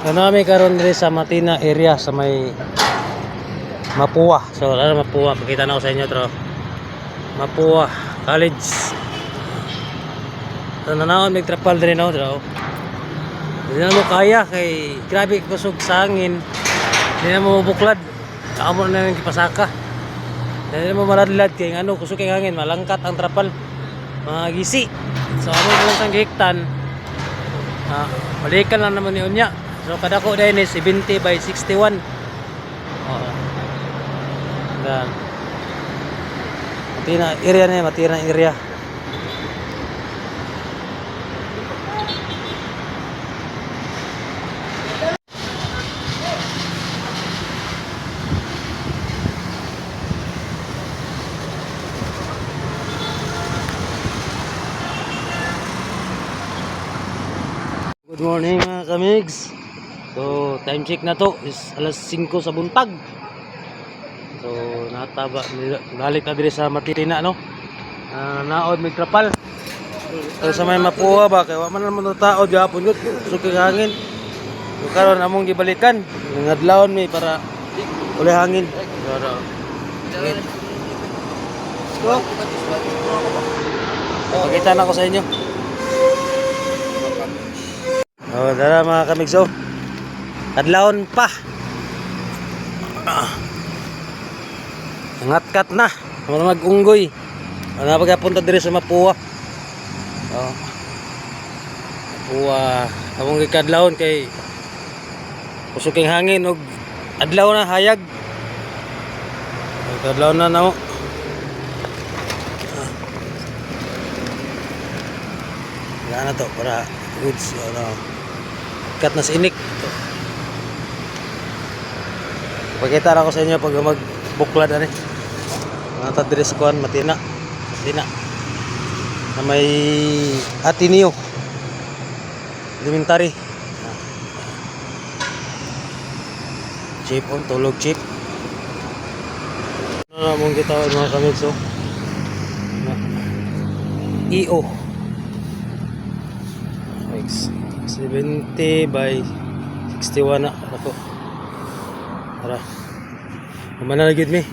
Kanami karon diri sa Matina area sa may Mapua. So, Mapua, pakita na ko sa inyo tro. Mapua College. So, nanaon may trapal diri no tro. Hindi na mo kaya kay grabe kusog sa hangin. Hindi na mo buklad. Kaamo na nang kipasaka. Hindi na mo maladlad kay ano kusog kay hangin, malangkat ang trapal. Magisi. So, amo lang sang gihiktan. Balikan lang naman ni unya. So kada ko dahil ni 70 by 61. Oo. Dan. Matina area na, matina area. Good morning mga kamigs. So time check na to is alas 5 sa buntag. So nataba balik na diri sa Matina no. Naod may trapal. So sa may Mapua ba kay wa man naman taod gyapon gud sukig hangin. So karon among gibalikan ngadlawon mi para uli hangin. So pakita na ko sa inyo. Oh, dara mga kamigso. Kadlawon pa. Ngatkat na. Mga mag-unggoy. Ano pagkapunta diri sa Mapua. Oh. Mapua. Among gikadlawon kay usuking hangin og adlaw na hayag. Kadlawon na namo. Yan na to para goods ano. Kat na sinik. Pakita na ko sa inyo pag magbuklad ani. Mga tadiri sa kuan Matina. Matina. Na may Ateneo. Elementary. Chip on tulog chip. Ano na mong kita mga kamigso. EO. 70 by 61 na ako. Tara. Kumana na gid mi.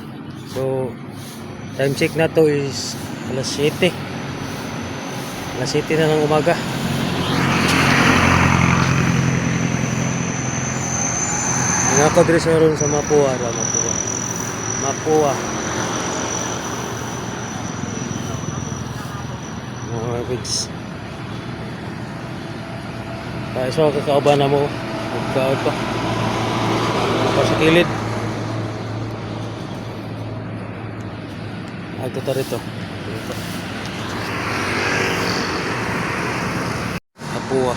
So time check na to is alas 7. Alas 7 na ng umaga. Ako diri sa ron sa Mapua, Mapua. Mapua. Mga kids. Kaya so kakauban na mo magkaod pa sa kilid ito rito Mapua.